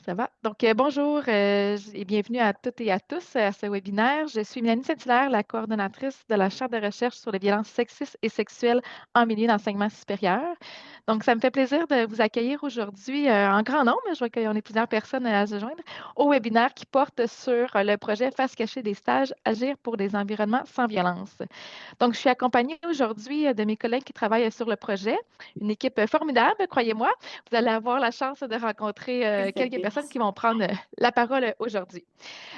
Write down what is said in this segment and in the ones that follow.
Ça va? Donc, bonjour et bienvenue à toutes et à tous à ce webinaire. Je suis Mélanie Saint-Hilaire, la coordonnatrice de la chaire de recherche sur les violences sexistes et sexuelles en milieu d'enseignement supérieur. Donc, ça me fait plaisir de vous accueillir aujourd'hui en grand nombre. Je vois qu'on est plusieurs personnes à se joindre au webinaire qui porte sur le projet Face cachée des stages, agir pour des environnements sans violence. Donc, je suis accompagnée aujourd'hui de mes collègues qui travaillent sur le projet, une équipe formidable, croyez-moi. Vous allez avoir la chance de rencontrer quelques personnes qui vont prendre la parole aujourd'hui.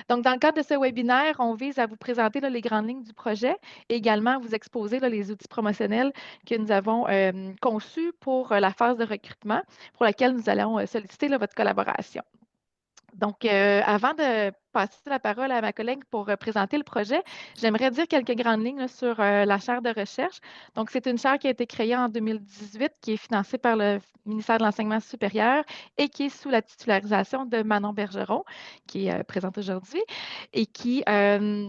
Donc, dans le cadre de ce webinaire, on vise à vous présenter là, les grandes lignes du projet et également à vous exposer là, les outils promotionnels que nous avons conçus pour la phase de recrutement pour laquelle nous allons solliciter là, votre collaboration. Donc, avant de passer la parole à ma collègue pour présenter le projet, j'aimerais dire quelques grandes lignes là, sur la chaire de recherche. Donc, c'est une chaire qui a été créée en 2018, qui est financée par le ministère de l'Enseignement supérieur et qui est sous la titularisation de Manon Bergeron, qui est présente aujourd'hui, et qui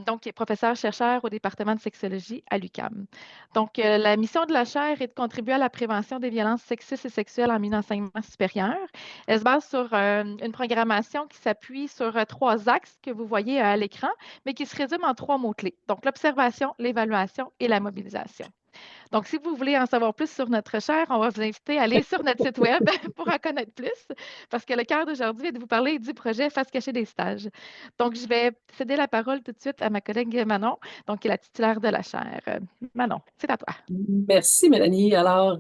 donc, est professeur-chercheur au département de sexologie à l'UQAM. Donc, la mission de la chaire est de contribuer à la prévention des violences sexistes et sexuelles en milieu d'enseignement supérieur. Elle se base sur une programmation qui s'appuie sur trois axes que vous voyez à l'écran, mais qui se résument en trois mots-clés. Donc, l'observation, l'évaluation et la mobilisation. Donc, si vous voulez en savoir plus sur notre chaire, on va vous inviter à aller sur notre site web pour en connaître plus, parce que le cœur d'aujourd'hui est de vous parler du projet Face cachée des stages. Donc, je vais céder la parole tout de suite à ma collègue Manon, donc qui est la titulaire de la chaire. Manon, c'est à toi. Merci, Mélanie. Alors,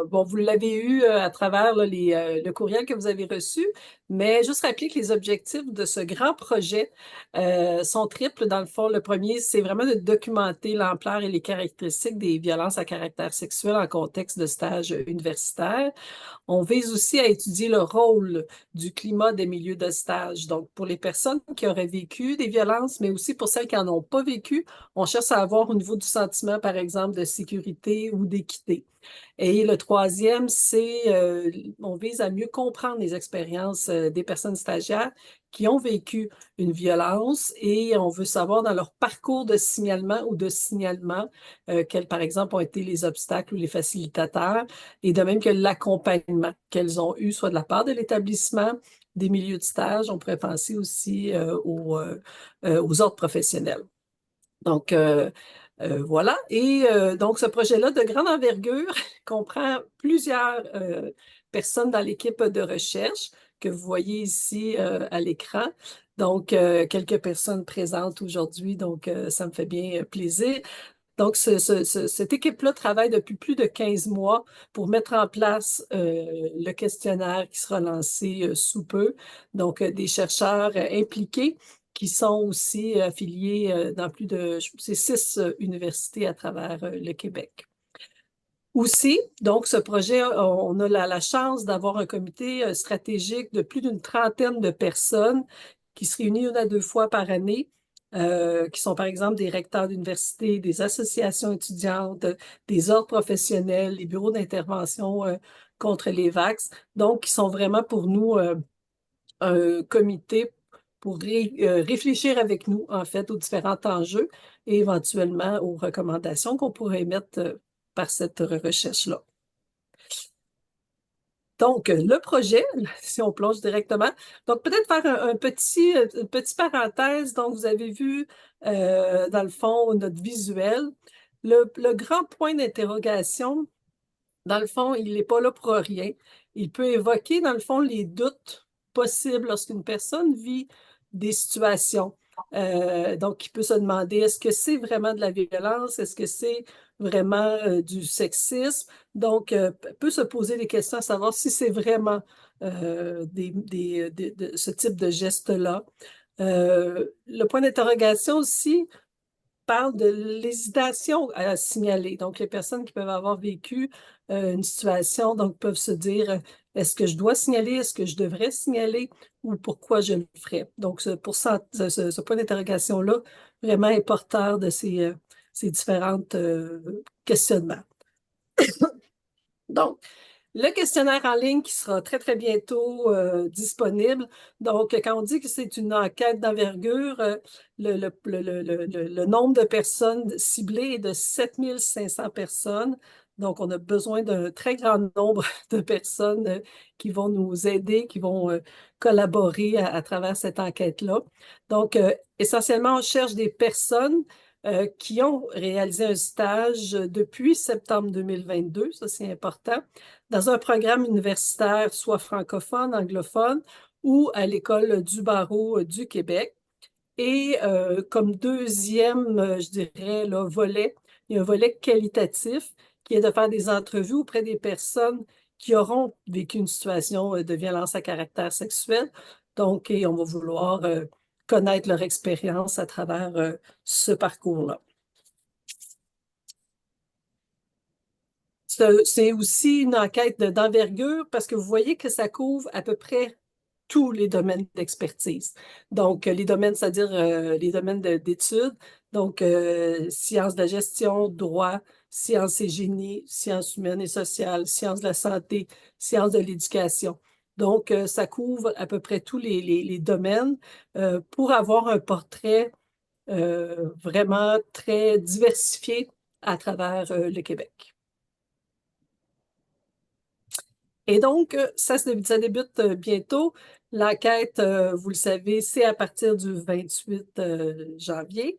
bon, vous l'avez eu à travers là, le courriel que vous avez reçu, mais juste rappeler que les objectifs de ce grand projet sont triples. Dans le fond, le premier, c'est vraiment de documenter l'ampleur et les caractéristiques des violences à caractère sexuel en contexte de stage universitaire. On vise aussi à étudier le rôle du climat des milieux de stage. Donc, pour les personnes qui auraient vécu des violences, mais aussi pour celles qui n'en ont pas vécu, on cherche à avoir au niveau du sentiment, par exemple, de sécurité ou d'équité. Et le troisième, on vise à mieux comprendre les expériences des personnes stagiaires qui ont vécu une violence et on veut savoir dans leur parcours de signalement quels, par exemple, ont été les obstacles ou les facilitateurs et de même que l'accompagnement qu'elles ont eu, soit de la part de l'établissement, des milieux de stage. On pourrait penser aussi aux ordres professionnels. Donc, voilà. Et donc, ce projet-là de grande envergure comprend plusieurs personnes dans l'équipe de recherche que vous voyez ici à l'écran. Donc, quelques personnes présentes aujourd'hui, donc ça me fait bien plaisir. Donc, cette équipe-là travaille depuis plus de 15 mois pour mettre en place le questionnaire qui sera lancé sous peu. Donc, des chercheurs impliqués qui sont aussi affiliés dans plus de, c'est 6 universités à travers le Québec. Aussi, donc, ce projet, on a la chance d'avoir un comité stratégique de plus d'une trentaine de personnes qui se réunit 1 à 2 fois par année, qui sont par exemple des recteurs d'université, des associations étudiantes, des ordres professionnels, les bureaux d'intervention contre les vax. Donc, qui sont vraiment pour nous un comité pour réfléchir avec nous, en fait, aux différents enjeux et éventuellement aux recommandations qu'on pourrait mettre par cette recherche-là. Donc, le projet, si on plonge directement, donc peut-être faire une petite parenthèse. Donc, vous avez vu, dans le fond, notre visuel. Le grand point d'interrogation, dans le fond, il n'est pas là pour rien. Il peut évoquer, dans le fond, les doutes possibles lorsqu'une personne vit des situations. Donc, il peut se demander, est-ce que c'est vraiment de la violence? Est-ce que c'est vraiment du sexisme? Donc, peut se poser des questions à savoir si c'est vraiment ce type de geste-là. Le point d'interrogation aussi, parle de l'hésitation à signaler. Donc, les personnes qui peuvent avoir vécu une situation, donc peuvent se dire, est-ce que je dois signaler, est-ce que je devrais signaler ou pourquoi je le ferais? Donc, ce point d'interrogation-là, vraiment est porteur de ces différents questionnements. Donc, le questionnaire en ligne qui sera très, très bientôt disponible. Donc, quand on dit que c'est une enquête d'envergure, le nombre de personnes ciblées est de 7500 personnes. Donc, on a besoin d'un très grand nombre de personnes qui vont nous aider, qui vont collaborer à travers cette enquête-là. Donc, essentiellement, on cherche des personnes qui ont réalisé un stage depuis septembre 2022, ça c'est important, dans un programme universitaire soit francophone, anglophone ou à l'École du barreau du Québec. Et comme deuxième, je dirais, là, volet, il y a un volet qualitatif qui est de faire des entrevues auprès des personnes qui auront vécu une situation de violence à caractère sexuel. Donc, et on va vouloir connaître leur expérience à travers ce parcours-là. C'est aussi une enquête d'envergure parce que vous voyez que ça couvre à peu près tous les domaines d'expertise. Donc, les domaines, c'est-à-dire les domaines d'études, donc sciences de la gestion, droit, sciences et génie, sciences humaines et sociales, sciences de la santé, sciences de l'éducation. Donc, ça couvre à peu près tous les domaines pour avoir un portrait vraiment très diversifié à travers le Québec. Et donc, ça débute bientôt. L'enquête, vous le savez, c'est à partir du 28 janvier.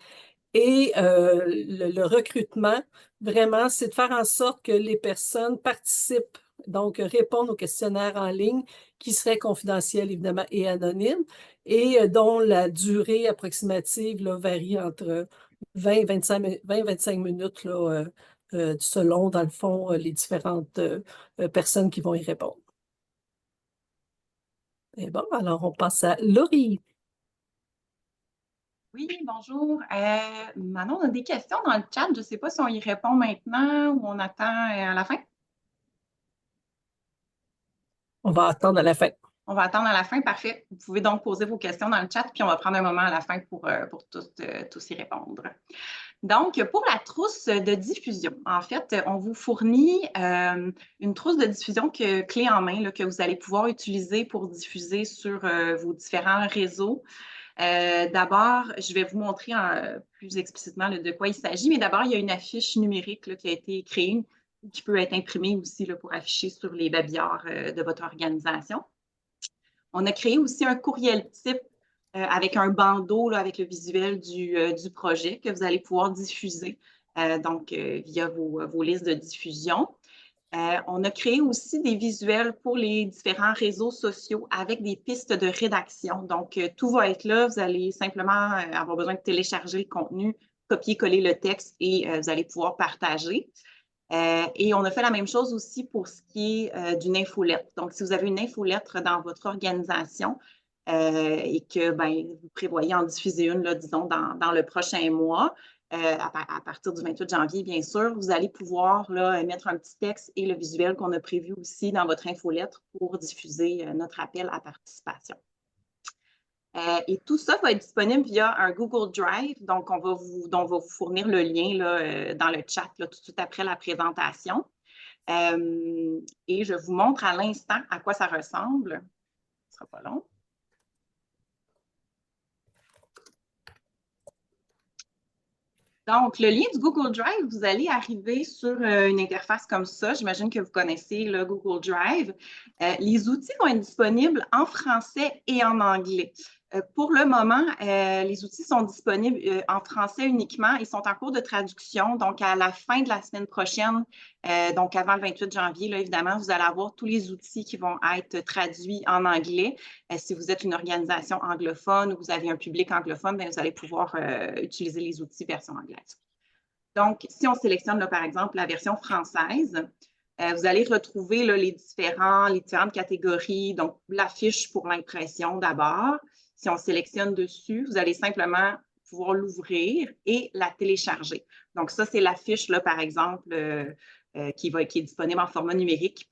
Et le recrutement, vraiment, c'est de faire en sorte que les personnes participent, donc répondent aux questionnaires en ligne qui seraient confidentiels, évidemment, et anonymes, et dont la durée approximative là, varie entre 20 et 25 minutes là, selon, dans le fond, les différentes personnes qui vont y répondre. Et bon, alors on passe à Laurie. Oui, bonjour. Manon, on a des questions dans le chat. Je ne sais pas si on y répond maintenant ou on attend à la fin. On va attendre à la fin. On va attendre à la fin, parfait. Vous pouvez donc poser vos questions dans le chat, puis on va prendre un moment à la fin pour tous y répondre. Donc, pour la trousse de diffusion, en fait, on vous fournit une trousse de diffusion clé en main là, que vous allez pouvoir utiliser pour diffuser sur vos différents réseaux. D'abord, je vais vous montrer plus explicitement de quoi il s'agit, mais d'abord, il y a une affiche numérique là, qui a été créée qui peut être imprimée aussi là, pour afficher sur les babillards de votre organisation. On a créé aussi un courriel type avec un bandeau là, avec le visuel du projet que vous allez pouvoir diffuser via vos listes de diffusion. On a créé aussi des visuels pour les différents réseaux sociaux avec des pistes de rédaction. Donc, tout va être là. Vous allez simplement avoir besoin de télécharger le contenu, copier-coller le texte et vous allez pouvoir partager. Et on a fait la même chose aussi pour ce qui est d'une infolettre. Donc, si vous avez une infolettre dans votre organisation et que vous prévoyez en diffuser une, là, disons, dans le prochain mois, à partir du 28 janvier, bien sûr, vous allez pouvoir là, mettre un petit texte et le visuel qu'on a prévu aussi dans votre infolettre pour diffuser notre appel à participation. Et tout ça va être disponible via un Google Drive, donc on va vous fournir le lien là, dans le chat là, tout de suite après la présentation. Et je vous montre à l'instant à quoi ça ressemble. Ce ne sera pas long. Donc, le lien du Google Drive, vous allez arriver sur une interface comme ça. J'imagine que vous connaissez le Google Drive. Les outils vont être disponibles en français et en anglais. Pour le moment, les outils sont disponibles en français uniquement. Ils sont en cours de traduction. Donc, à la fin de la semaine prochaine, donc avant le 28 janvier, là, évidemment, vous allez avoir tous les outils qui vont être traduits en anglais. Si vous êtes une organisation anglophone ou vous avez un public anglophone, bien, vous allez pouvoir utiliser les outils version anglaise. Donc, si on sélectionne, là, par exemple, la version française, vous allez retrouver là, les différentes catégories. Donc, la fiche pour l'impression d'abord. Si on sélectionne dessus, vous allez simplement pouvoir l'ouvrir et la télécharger. Donc, ça, c'est la fiche, là, par exemple, qui est disponible en format numérique,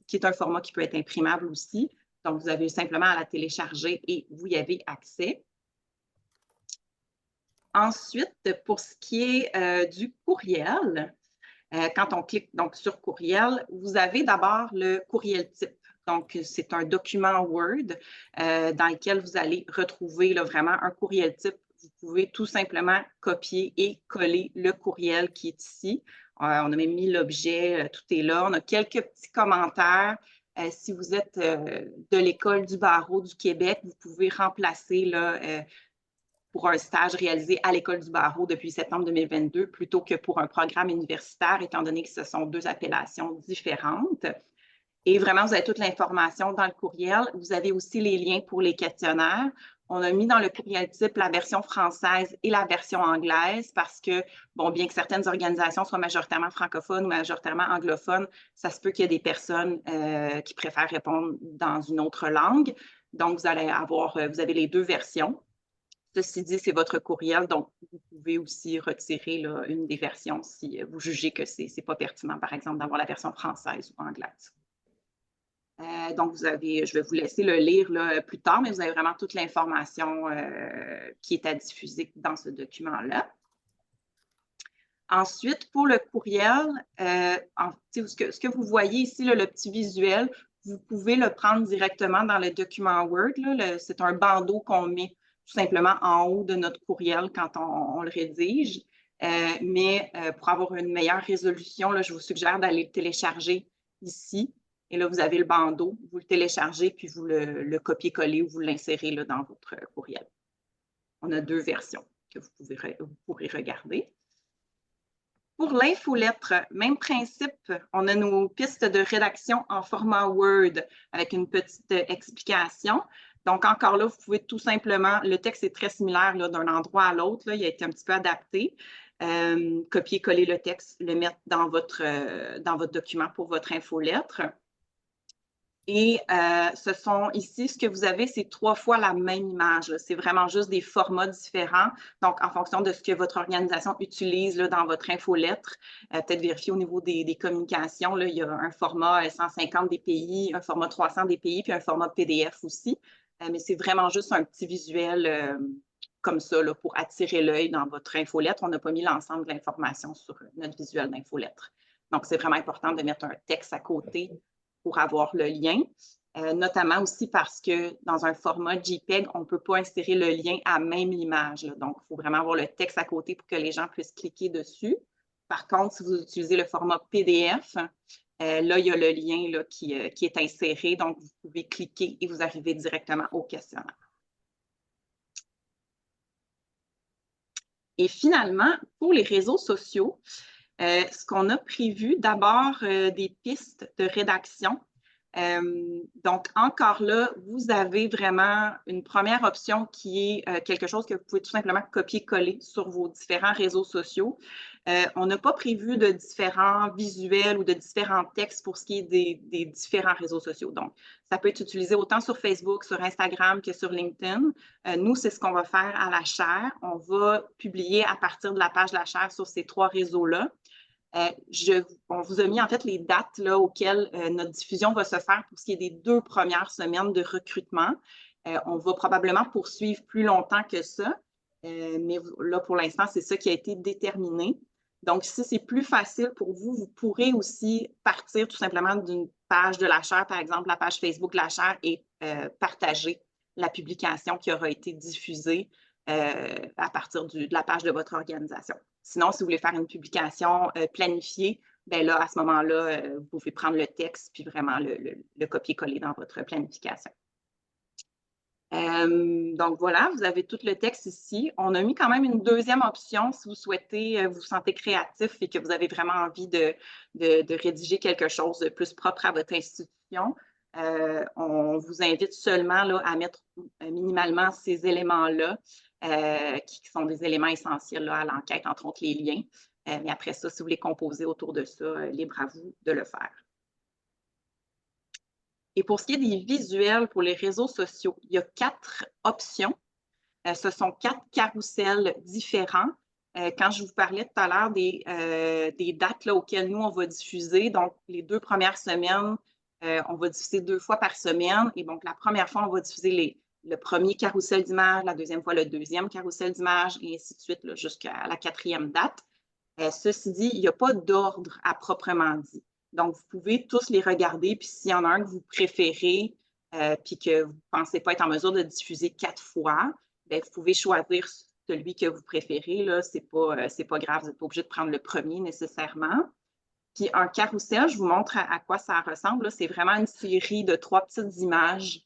qui est un format qui peut être imprimable aussi. Donc, vous avez simplement à la télécharger et vous y avez accès. Ensuite, pour ce qui est du courriel, quand on clique donc, sur courriel, vous avez d'abord le courriel type. Donc, c'est un document Word dans lequel vous allez retrouver là, vraiment un courriel type vous pouvez tout simplement copier et coller le courriel qui est ici. On a même mis l'objet, tout est là. On a quelques petits commentaires. Si vous êtes de l'École du barreau du Québec, vous pouvez remplacer là, pour un stage réalisé à l'École du barreau depuis septembre 2022 plutôt que pour un programme universitaire, étant donné que ce sont deux appellations différentes. Et vraiment, vous avez toute l'information dans le courriel. Vous avez aussi les liens pour les questionnaires. On a mis dans le courriel type la version française et la version anglaise parce que, bon, bien que certaines organisations soient majoritairement francophones ou majoritairement anglophones, ça se peut qu'il y ait des personnes qui préfèrent répondre dans une autre langue. Donc, vous avez les deux versions. Ceci dit, c'est votre courriel, donc vous pouvez aussi retirer là, une des versions si vous jugez que ce n'est pas pertinent, par exemple, d'avoir la version française ou anglaise. Donc, je vais vous laisser le lire là, plus tard, mais vous avez vraiment toute l'information qui est à diffuser dans ce document-là. Ensuite, pour le courriel, ce que vous voyez ici, là, le petit visuel, vous pouvez le prendre directement dans le document Word. C'est un bandeau qu'on met tout simplement en haut de notre courriel quand on le rédige. Mais pour avoir une meilleure résolution, là, je vous suggère d'aller le télécharger ici. Et là, vous avez le bandeau, vous le téléchargez, puis vous le copiez-collez ou vous l'insérez dans votre courriel. On a deux versions que vous pourrez regarder. Pour l'infolettre, même principe, on a nos pistes de rédaction en format Word avec une petite explication. Donc, encore là, vous pouvez tout simplement, le texte est très similaire d'un endroit à l'autre, il a été un petit peu adapté. Copier-coller le texte, le mettre dans votre document pour votre infolettre. Et ici, ce que vous avez, c'est 3 fois la même image. C'est vraiment juste des formats différents. Donc, en fonction de ce que votre organisation utilise là, dans votre infolettre, peut-être vérifier au niveau des communications. Là, il y a un format 150 dpi, un format 300 dpi, puis un format PDF aussi. Mais c'est vraiment juste un petit visuel comme ça là, pour attirer l'œil dans votre infolettre. On n'a pas mis l'ensemble de l'information sur notre visuel d'infolettre. Donc, c'est vraiment important de mettre un texte à côté pour avoir le lien, notamment aussi parce que dans un format JPEG, on ne peut pas insérer le lien à même l'image. Donc, il faut vraiment avoir le texte à côté pour que les gens puissent cliquer dessus. Par contre, si vous utilisez le format PDF, là, il y a le lien là, qui est inséré. Donc, vous pouvez cliquer et vous arrivez directement au questionnaire. Et finalement, pour les réseaux sociaux, ce qu'on a prévu, d'abord, des pistes de rédaction. Donc, encore là, vous avez vraiment une première option qui est quelque chose que vous pouvez tout simplement copier-coller sur vos différents réseaux sociaux. On n'a pas prévu de différents visuels ou de différents textes pour ce qui est des différents réseaux sociaux. Donc, ça peut être utilisé autant sur Facebook, sur Instagram que sur LinkedIn. Nous, c'est ce qu'on va faire à la chaire. On va publier à partir de la page de la chaire sur ces 3 réseaux-là. On vous a mis en fait les dates là, auxquelles notre diffusion va se faire pour ce qui est des 2 premières semaines de recrutement. On va probablement poursuivre plus longtemps que ça, mais là, pour l'instant, c'est ça qui a été déterminé. Donc, si c'est plus facile pour vous, vous pourrez aussi partir tout simplement d'une page de la chaire, par exemple, la page Facebook de la chaire, et partager la publication qui aura été diffusée à partir de la page de votre organisation. Sinon, si vous voulez faire une publication planifiée, bien là, à ce moment-là, vous pouvez prendre le texte puis vraiment le copier-coller dans votre planification. Donc voilà, vous avez tout le texte ici. On a mis quand même une deuxième option si vous souhaitez, vous sentez créatif et que vous avez vraiment envie de rédiger quelque chose de plus propre à votre institution. On vous invite seulement là, à mettre minimalement ces éléments-là qui sont des éléments essentiels là, à l'enquête, entre autres les liens. Mais après ça, si vous voulez composer autour de ça, libre à vous de le faire. Et pour ce qui est des visuels pour les réseaux sociaux, il y a 4 options. Ce sont 4 carrousels différents. Quand je vous parlais tout à l'heure des dates là, auxquelles nous, on va diffuser, donc les 2 premières semaines, on va diffuser 2 fois par semaine. Et donc, la première fois, on va diffuser le premier carrousel d'images, la deuxième fois, le deuxième carrousel d'images, et ainsi de suite jusqu'à la 4e date. Ceci dit, il n'y a pas d'ordre à proprement dit. Donc, vous pouvez tous les regarder, puis s'il y en a un que vous préférez, puis que vous ne pensez pas être en mesure de diffuser 4 fois, bien, vous pouvez choisir celui que vous préférez, là, c'est pas grave, vous n'êtes pas obligé de prendre le premier nécessairement. Puis un carrousel, je vous montre à quoi ça ressemble. C'est vraiment une série de 3 petites images,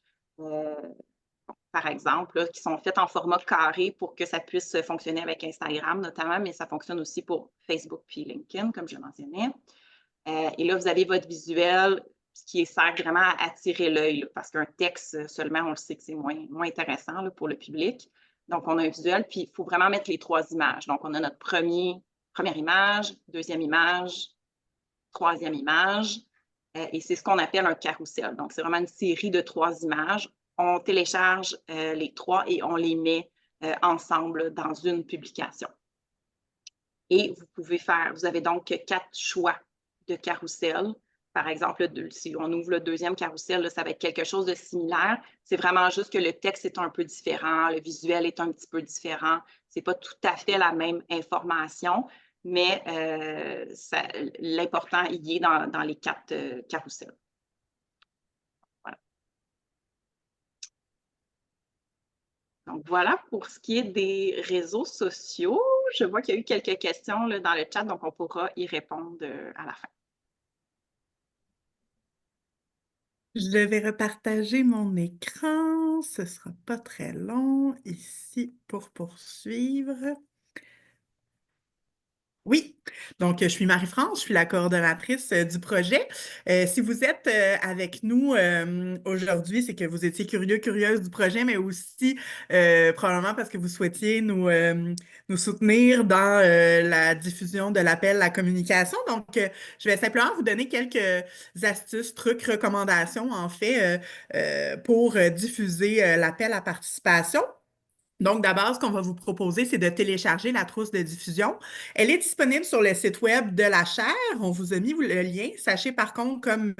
par exemple, là, qui sont faites en format carré pour que ça puisse fonctionner avec Instagram notamment, mais ça fonctionne aussi pour Facebook puis LinkedIn, comme je mentionnais. Et là, vous avez votre visuel, ce qui sert vraiment à attirer l'œil, parce qu'un texte seulement, on le sait que c'est moins intéressant là, pour le public. Donc, on a un visuel, puis il faut vraiment mettre les 3 images. Donc, on a notre première image, deuxième image, troisième image, et c'est ce qu'on appelle un carrousel. Donc, c'est vraiment une série de 3 images. On télécharge les 3 et on les met ensemble dans une publication. Et vous avez donc 4 choix de carrousel. Par exemple, si on ouvre le deuxième carrousel, là, ça va être quelque chose de similaire. C'est vraiment juste que le texte est un peu différent, le visuel est un petit peu différent. Ce n'est pas tout à fait la même information, mais l'important y est dans les 4 carousels. Voilà. Donc, voilà pour ce qui est des réseaux sociaux. Je vois qu'il y a eu quelques questions là, dans le chat, donc on pourra y répondre à la fin. Je vais repartager mon écran. Ce ne sera pas très long ici pour poursuivre. Oui, donc je suis Marie-France, je suis la coordonnatrice du projet. Si vous êtes avec nous aujourd'hui, c'est que vous étiez curieuse du projet, mais aussi probablement parce que vous souhaitiez nous soutenir dans la diffusion de l'appel à la communication. Donc, je vais simplement vous donner quelques astuces, trucs, recommandations, en fait, pour diffuser l'appel à participation. Donc, d'abord, ce qu'on va vous proposer, c'est de télécharger la trousse de diffusion. Elle est disponible sur le site web de la chaire. On vous a mis le lien. Sachez par contre, comme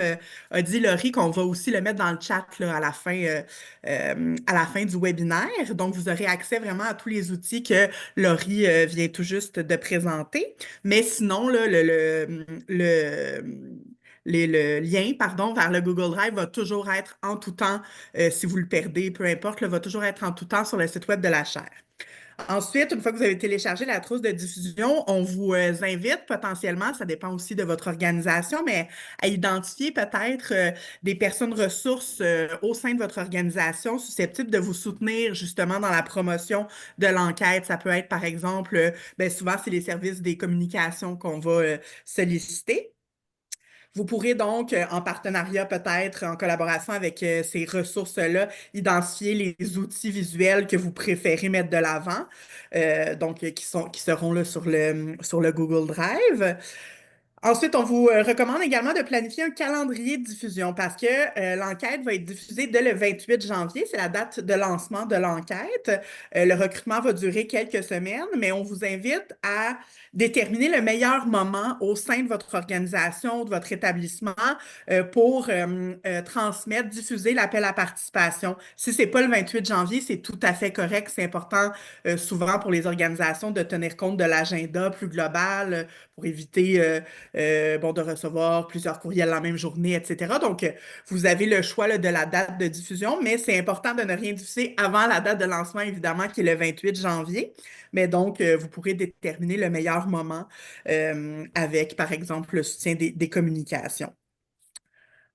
a dit Laurie, qu'on va aussi le mettre dans le chat là, à la fin du webinaire. Donc, vous aurez accès vraiment à tous les outils que Laurie vient tout juste de présenter. Mais sinon, là, le lien, pardon, vers le Google Drive va toujours être en tout temps, si vous le perdez, peu importe, va toujours être en tout temps sur le site web de la chaire. Ensuite, une fois que vous avez téléchargé la trousse de diffusion, on vous invite potentiellement, ça dépend aussi de votre organisation, mais à identifier peut-être des personnes ressources au sein de votre organisation susceptibles de vous soutenir justement dans la promotion de l'enquête. Ça peut être, par exemple, souvent, c'est les services des communications qu'on va solliciter. Vous pourrez donc, en partenariat peut-être, en collaboration avec ces ressources-là, identifier les outils visuels que vous préférez mettre de l'avant, donc qui seront là sur le Google Drive. Ensuite, on vous recommande également de planifier un calendrier de diffusion parce que l'enquête va être diffusée dès le 28 janvier. C'est la date de lancement de l'enquête. Le recrutement va durer quelques semaines, mais on vous invite à déterminer le meilleur moment au sein de votre organisation, de votre établissement pour transmettre, diffuser l'appel à participation. Si ce n'est pas le 28 janvier, c'est tout à fait correct. C'est important souvent pour les organisations de tenir compte de l'agenda plus global pour éviter de recevoir plusieurs courriels la même journée, etc. Donc, vous avez le choix là, de la date de diffusion, mais c'est important de ne rien diffuser avant la date de lancement, évidemment, qui est le 28 janvier. Mais donc, vous pourrez déterminer le meilleur moment avec, par exemple, le soutien des communications.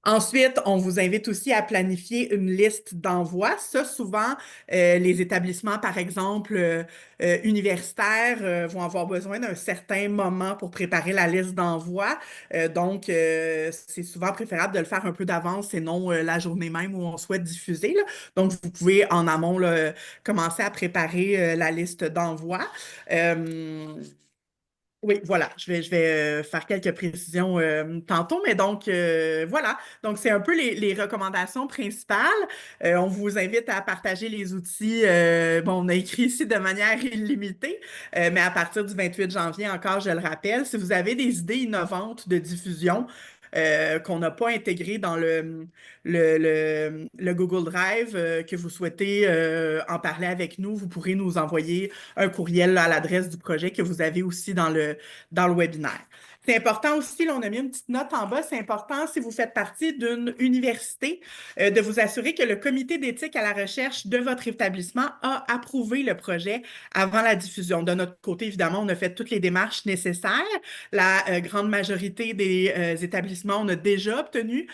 Ensuite, on vous invite aussi à planifier une liste d'envoi. Ça, souvent, les établissements, par exemple, universitaires, vont avoir besoin d'un certain moment pour préparer la liste d'envoi. Donc, c'est souvent préférable de le faire un peu d'avance et non la journée même où on souhaite diffuser, là. Donc, vous pouvez en amont là, commencer à préparer la liste d'envoi. Oui, voilà, je vais faire quelques précisions tantôt, mais donc voilà, donc c'est un peu les recommandations principales. On vous invite à partager les outils. On a écrit ici de manière illimitée, mais à partir du 28 janvier, encore, je le rappelle, si vous avez des idées innovantes de diffusion, qu'on n'a pas intégrées dans le Google Drive, que vous souhaitez en parler avec nous, vous pourrez nous envoyer un courriel là, à l'adresse du projet que vous avez aussi dans le webinaire. C'est important aussi, là, on a mis une petite note en bas, c'est important si vous faites partie d'une université de vous assurer que le comité d'éthique à la recherche de votre établissement a approuvé le projet avant la diffusion. De notre côté, évidemment, on a fait toutes les démarches nécessaires. La grande majorité des établissements, on a déjà obtenu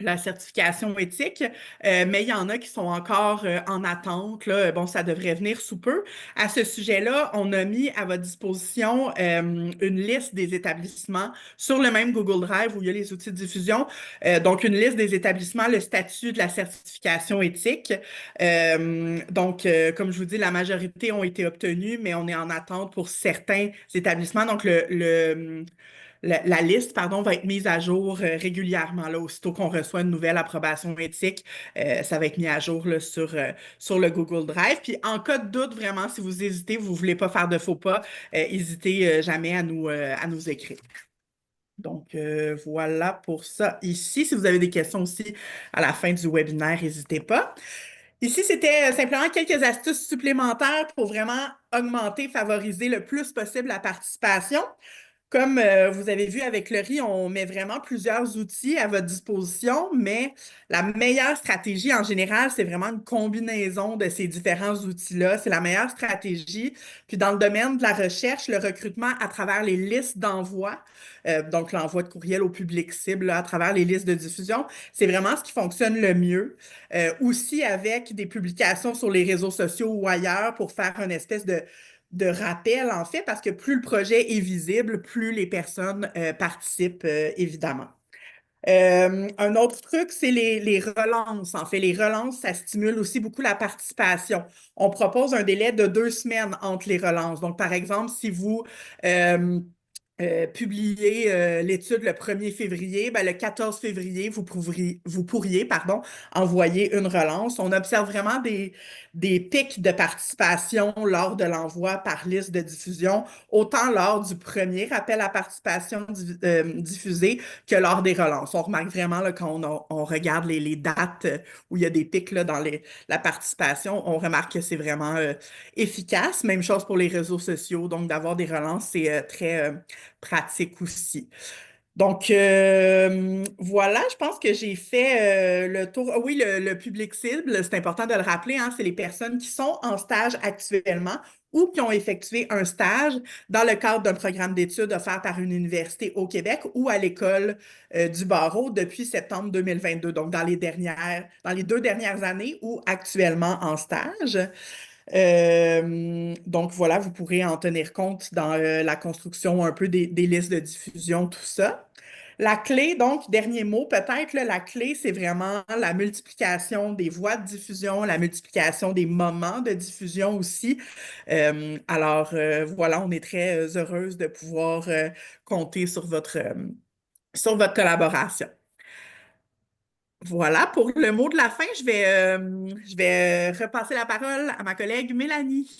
la certification éthique, mais il y en a qui sont encore en attente. Là. Bon, ça devrait venir sous peu. À ce sujet-là, on a mis à votre disposition une liste des établissements sur le même Google Drive où il y a les outils de diffusion. Donc, une liste des établissements, le statut de la certification éthique. Comme je vous dis, la majorité ont été obtenus, mais on est en attente pour certains établissements. Donc, la liste, pardon, va être mise à jour régulièrement. Là, aussitôt qu'on reçoit une nouvelle approbation éthique, ça va être mis à jour là, sur le Google Drive. Puis en cas de doute, vraiment, si vous hésitez, vous ne voulez pas faire de faux pas, n'hésitez jamais à nous écrire. Donc, voilà pour ça ici. Si vous avez des questions aussi à la fin du webinaire, n'hésitez pas. Ici, c'était simplement quelques astuces supplémentaires pour vraiment augmenter, favoriser le plus possible la participation. Comme vous avez vu avec le riz, on met vraiment plusieurs outils à votre disposition, mais la meilleure stratégie en général, c'est vraiment une combinaison de ces différents outils-là. C'est la meilleure stratégie. Puis dans le domaine de la recherche, le recrutement à travers les listes d'envoi, donc l'envoi de courriel au public cible là, à travers les listes de diffusion, c'est vraiment ce qui fonctionne le mieux. Aussi avec des publications sur les réseaux sociaux ou ailleurs pour faire une espèce de rappel, en fait, parce que plus le projet est visible, plus les personnes participent, évidemment. Un autre truc, c'est les relances. En fait, les relances, ça stimule aussi beaucoup la participation. On propose un délai de 2 semaines entre les relances. Donc, par exemple, si vous publiez l'étude le 1er février, ben, le 14 février, vous pourriez envoyer une relance. On observe vraiment des pics de participation lors de l'envoi par liste de diffusion, autant lors du premier appel à participation diffusé que lors des relances. On remarque vraiment là, quand on regarde les dates où il y a des pics là, dans la participation, on remarque que c'est vraiment efficace. Même chose pour les réseaux sociaux. Donc, d'avoir des relances, c'est très pratique aussi. Donc, voilà, je pense que j'ai fait le tour. Ah oui, le public cible, c'est important de le rappeler, hein, c'est les personnes qui sont en stage actuellement ou qui ont effectué un stage dans le cadre d'un programme d'études offert par une université au Québec ou à l'école du barreau depuis septembre 2022, donc dans les 2 dernières années ou actuellement en stage. Donc voilà, vous pourrez en tenir compte dans la construction un peu des listes de diffusion, tout ça. La clé, donc, dernier mot, peut-être, là, la clé, c'est vraiment la multiplication des voies de diffusion, la multiplication des moments de diffusion aussi. Voilà, on est très heureuse de pouvoir compter sur votre collaboration. Voilà, pour le mot de la fin, je vais repasser la parole à ma collègue Mélanie.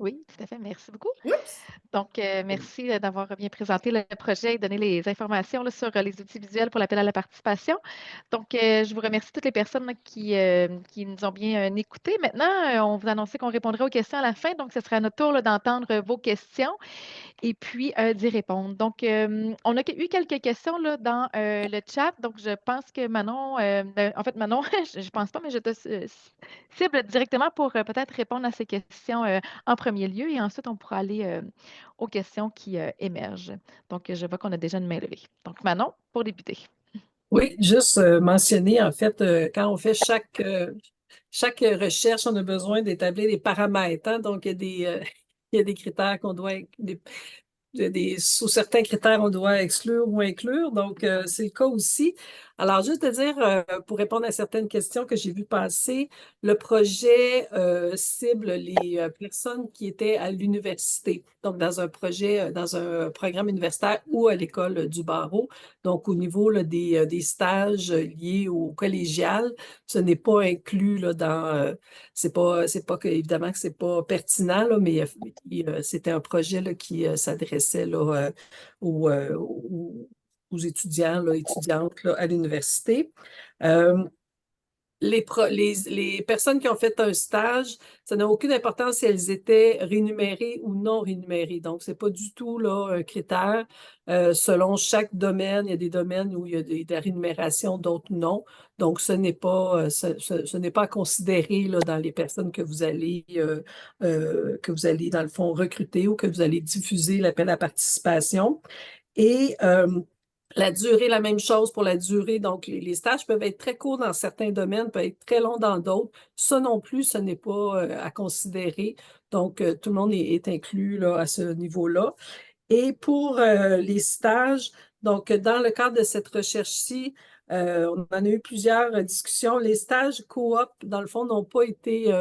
Oui, tout à fait. Merci beaucoup. Oups! Donc, merci d'avoir bien présenté le projet et donné les informations là, sur les outils visuels pour l'appel à la participation. Donc, je vous remercie toutes les personnes là, qui nous ont bien écoutés. Maintenant, on vous annonçait qu'on répondrait aux questions à la fin. Donc, ce sera à notre tour là, d'entendre vos questions et puis d'y répondre. Donc, on a eu quelques questions là, dans le chat. Donc, je pense que Manon, en fait, Manon, je ne pense pas, mais je te cible directement pour peut-être répondre à ces questions en premier lieu et ensuite, on pourra aller aux questions qui émergent. Donc, je vois qu'on a déjà une main levée. Donc, Manon, pour débuter. Oui, juste mentionner, en fait, quand on fait chaque recherche, on a besoin d'établir des paramètres. Hein. Donc, il y a des critères qu'on doit, sous certains critères, on doit exclure ou inclure. Donc, c'est le cas aussi. Alors, juste de dire, pour répondre à certaines questions que j'ai vues passer, le projet cible les personnes qui étaient à l'université, donc dans un projet, dans un programme universitaire ou à l'école du barreau. Donc, au niveau là, des stages liés au collégial, ce n'est pas inclus là, dans... c'est pas que, évidemment que c'est pas pertinent, là, mais c'était un projet là, qui s'adressait là, aux étudiants, là, étudiantes là, à l'université. les personnes qui ont fait un stage, ça n'a aucune importance si elles étaient rémunérées ou non rémunérées. Donc, ce n'est pas du tout là, un critère. Selon chaque domaine, il y a des domaines où il y a des rémunérations, d'autres non. Donc, ce n'est pas, ce n'est pas à considérer là, dans les personnes que vous allez, dans le fond, recruter ou que vous allez diffuser l'appel à participation. Et la durée, la même chose pour la durée. Donc, les stages peuvent être très courts dans certains domaines, peuvent être très longs dans d'autres. Ça non plus, ce n'est pas à considérer. Donc, tout le monde est inclus là, à ce niveau-là. Et pour les stages, donc dans le cadre de cette recherche-ci, on en a eu plusieurs discussions. Les stages coop, dans le fond, n'ont pas été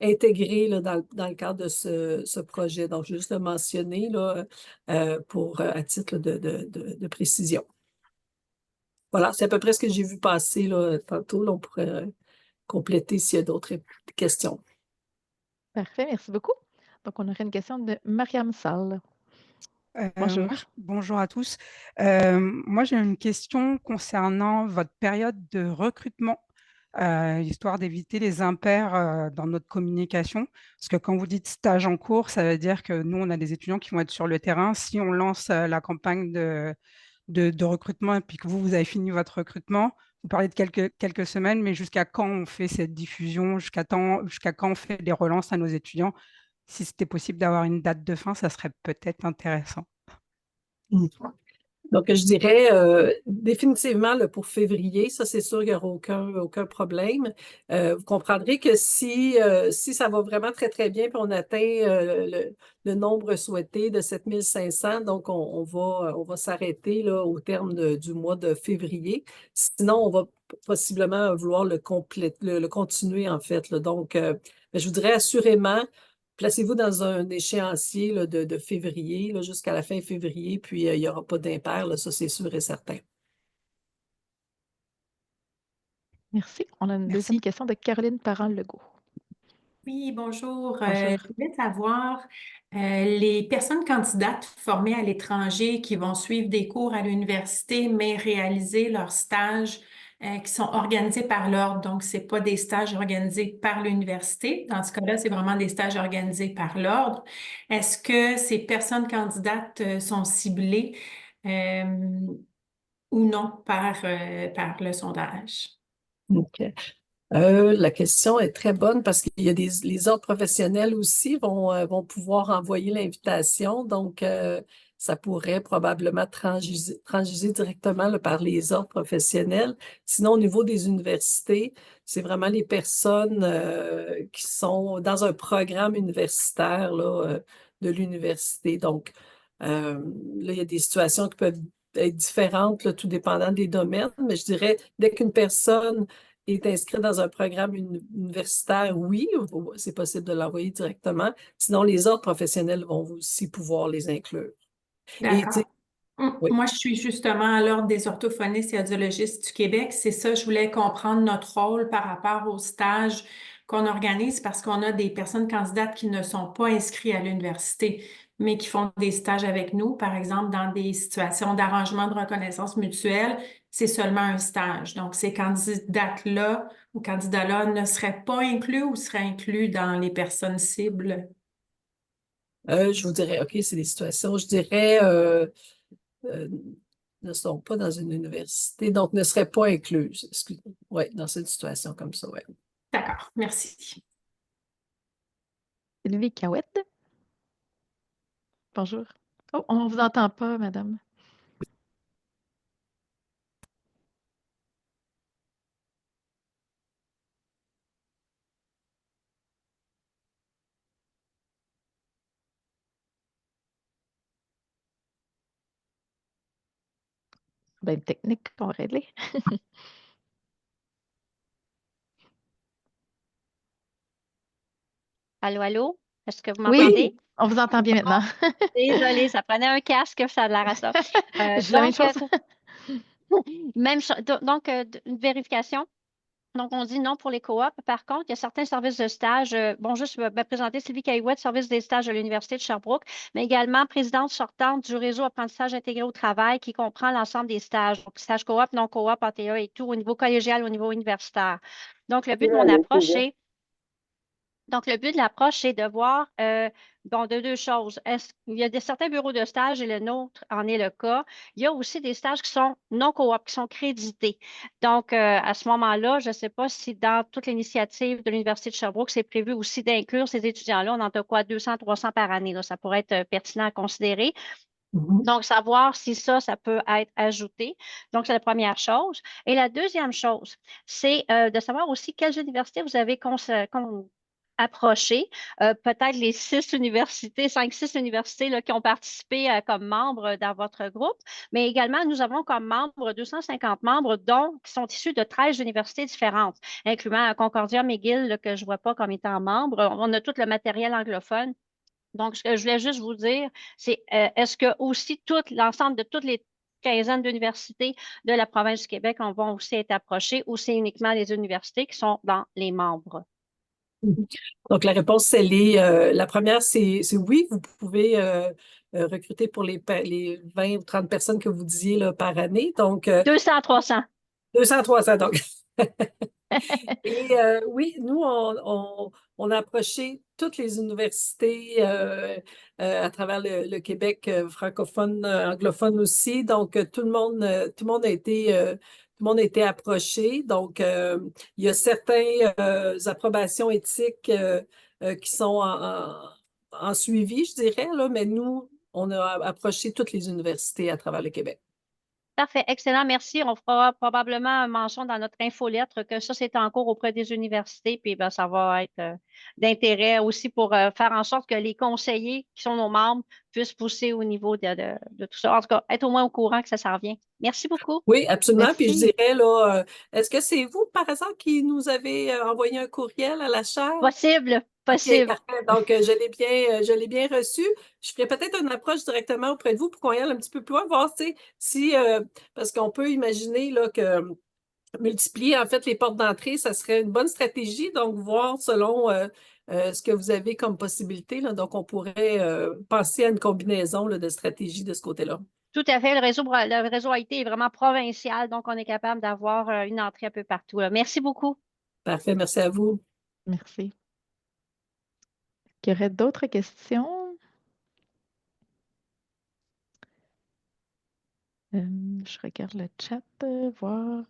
intégrés là, dans le cadre de ce projet. Donc, je vais juste le mentionner là, à titre de précision. Voilà, c'est à peu près ce que j'ai vu passer là, tantôt. Là, on pourrait compléter s'il y a d'autres questions. Parfait, merci beaucoup. Donc, on aurait une question de Mariam Sall. Bonjour. Bonjour à tous. Moi, j'ai une question concernant votre période de recrutement, histoire d'éviter les impairs dans notre communication. Parce que quand vous dites stage en cours, ça veut dire que nous, on a des étudiants qui vont être sur le terrain. Si on lance la campagne de recrutement et puis que vous avez fini votre recrutement, vous parlez de quelques semaines, mais jusqu'à quand on fait cette diffusion, jusqu'à quand on fait des relances à nos étudiants? Si c'était possible d'avoir une date de fin, ça serait peut-être intéressant. Donc, je dirais définitivement là, pour février, ça c'est sûr, il n'y aura aucun problème. Vous comprendrez que si ça va vraiment très, très bien, puis on atteint le nombre souhaité de 7500, donc on va s'arrêter là, au terme du mois de février. Sinon, on va possiblement vouloir le continuer en fait. Là. Donc, je vous dirais assurément, placez-vous dans un échéancier là, de février jusqu'à la fin février, puis il n'y aura pas d'impair, là, ça c'est sûr et certain. Merci. On a une Merci. deuxième question de Caroline Parent-Legault. Oui, bonjour. Bonjour. Je voulais savoir, les personnes candidates formées à l'étranger qui vont suivre des cours à l'université, mais réaliser leurs stages qui sont organisés par l'ordre. Donc, ce n'est pas des stages organisés par l'université. Dans ce cas-là, c'est vraiment des stages organisés par l'ordre. Est-ce que ces personnes candidates sont ciblées ou non par le sondage? OK. La question est très bonne parce qu'il y a les ordres professionnels aussi vont pouvoir envoyer l'invitation. Donc, ça pourrait probablement transiger directement là, par les ordres professionnels. Sinon, au niveau des universités, c'est vraiment les personnes qui sont dans un programme universitaire là, de l'université. Donc, là, il y a des situations qui peuvent être différentes, là, tout dépendant des domaines. Mais je dirais, dès qu'une personne est inscrit dans un programme universitaire, oui, c'est possible de l'envoyer directement. Sinon, les ordres professionnels vont aussi pouvoir les inclure. D'accord. Oui. Moi, je suis justement à l'Ordre des orthophonistes et audiologistes du Québec. C'est ça, je voulais comprendre notre rôle par rapport au stage qu'on organise parce qu'on a des personnes candidates qui ne sont pas inscrites à l'université, mais qui font des stages avec nous. Par exemple, dans des situations d'arrangement de reconnaissance mutuelle, c'est seulement un stage. Donc, ces candidates-là ou candidats-là ne seraient pas inclus ou seraient inclus dans les personnes cibles? Je vous dirais, OK, c'est des situations, je dirais, ne sont pas dans une université, donc ne seraient pas incluses. Oui, dans cette situation comme ça, oui. D'accord, merci. Sylvie Cahouette. Bonjour. Oh, on ne vous entend pas, madame. Ben, une technique qu'on va régler. Allô, allô? Est-ce que vous Oui, m'entendez? on vous entend bien maintenant. Désolée, ça prenait un casque, ça a l'air à ça. Je dis la même chose. Donc, une vérification. Donc, on dit non pour les coops. Par contre, il y a certains services de stage. Bon, juste me présenter Sylvie Caillouette, service des stages de l'Université de Sherbrooke, mais également présidente sortante du réseau apprentissage intégré au travail qui comprend l'ensemble des stages. Donc, stages coop, non coop, ATA et tout, au niveau collégial, au niveau universitaire. Donc, le but de mon approche, c'est Donc, le but de l'approche, c'est de voir de deux choses. Il y a certains bureaux de stage et le nôtre en est le cas. Il y a aussi des stages qui sont non coop, qui sont crédités. Donc, à ce moment-là, je ne sais pas si dans toute l'initiative de l'Université de Sherbrooke, c'est prévu aussi d'inclure ces étudiants-là. On en a quoi, 200, 300 par année. Là. Ça pourrait être pertinent à considérer. Donc, savoir si ça peut être ajouté. Donc, c'est la première chose. Et la deuxième chose, c'est de savoir aussi quelles universités vous avez approché. Peut-être les 6 universités, 5-6 universités là, qui ont participé comme membres dans votre groupe. Mais également, nous avons comme membres 250 membres, dont qui sont issus de 13 universités différentes, incluant Concordia, McGill, là, que je ne vois pas comme étant membre. On a tout le matériel anglophone. Donc, ce que je voulais juste vous dire, c'est est-ce que aussi l'ensemble de toutes les quinzaines d'universités de la province du Québec vont aussi être approchées ou c'est uniquement les universités qui sont dans les membres? Donc, la réponse, la première, c'est oui, vous pouvez recruter pour les 20 ou 30 personnes que vous disiez là, par année. Donc, 200, 300. 200, 300, donc. Et oui, nous, on a approché toutes les universités à travers le Québec francophone, anglophone aussi. Donc, tout le monde a été approché. Donc, il y a certaines approbations éthiques qui sont en suivi, je dirais, là, mais nous, on a approché toutes les universités à travers le Québec. Parfait, excellent, merci. On fera probablement mention dans notre infolettre que ça, c'est en cours auprès des universités, puis ben, ça va être d'intérêt aussi pour faire en sorte que les conseillers qui sont nos membres puissent pousser au niveau de tout ça. En tout cas, être au moins au courant que ça s'en vient. Merci beaucoup. Oui, absolument. Merci. Puis je dirais, là, est-ce que c'est vous, par exemple, qui nous avez envoyé un courriel à la chaire? Possible. OK, parfait. Donc, je l'ai bien reçu. Je ferai peut-être une approche directement auprès de vous pour qu'on y aille un petit peu plus loin, voir si, parce qu'on peut imaginer là, que multiplier en fait les portes d'entrée, ça serait une bonne stratégie. Donc, voir selon ce que vous avez comme possibilité. Là, donc, on pourrait penser à une combinaison là, de stratégies de ce côté-là. Tout à fait. Le réseau IT est vraiment provincial, donc on est capable d'avoir une entrée un peu partout. Là. Merci beaucoup. Parfait, merci à vous. Merci. Est-ce qu'il y aurait d'autres questions? Je regarde le chat, voir.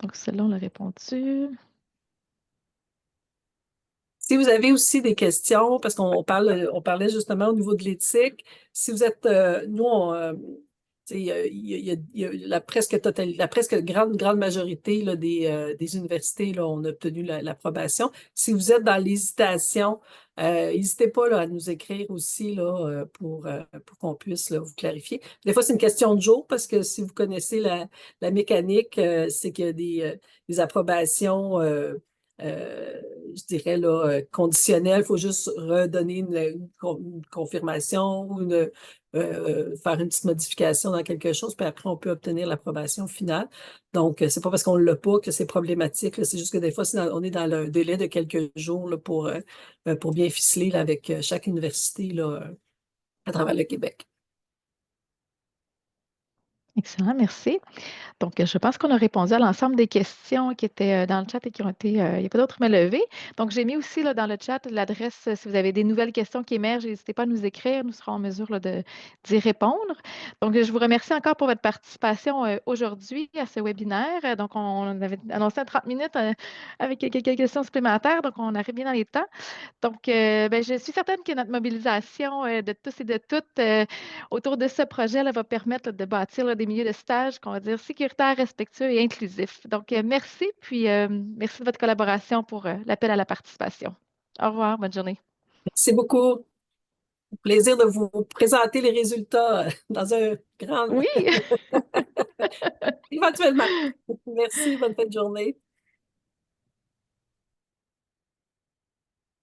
Donc, celle-là, on l'a répondu. Si vous avez aussi des questions, parce qu'on parlait justement au niveau de l'éthique, si vous êtes, nous, il y a la presque grande majorité là, des universités, là, on a obtenu l'approbation. Si vous êtes dans l'hésitation, n'hésitez pas là, à nous écrire aussi là, pour qu'on puisse là, vous clarifier. Des fois, c'est une question de jour parce que si vous connaissez la mécanique, c'est qu'il y a des approbations je dirais, là, conditionnel. Il faut juste redonner une confirmation ou faire une petite modification dans quelque chose, puis après, on peut obtenir l'approbation finale. Donc, c'est pas parce qu'on ne l'a pas que c'est problématique. C'est juste que des fois, on est dans le délai de quelques jours là, pour bien ficeler là, avec chaque université là, à travers le Québec. Excellent, merci. Donc, je pense qu'on a répondu à l'ensemble des questions qui étaient dans le chat et qui ont été, il n'y a pas d'autres mains levées. Donc, j'ai mis aussi là, dans le chat l'adresse, si vous avez des nouvelles questions qui émergent, n'hésitez pas à nous écrire, nous serons en mesure là, d'y répondre. Donc, je vous remercie encore pour votre participation aujourd'hui à ce webinaire. Donc, on avait annoncé à 30 minutes avec quelques questions supplémentaires, donc on arrive bien dans les temps. Donc, je suis certaine que notre mobilisation de tous et de toutes autour de ce projet là, va permettre là, de bâtir là, des milieux de stage qu'on va dire sécuritaires, respectueux et inclusifs. Donc, merci, puis merci de votre collaboration pour l'appel à la participation. Au revoir, bonne journée. Merci beaucoup. Plaisir de vous présenter les résultats dans un grand... Oui! Éventuellement. Merci, bonne fin de journée.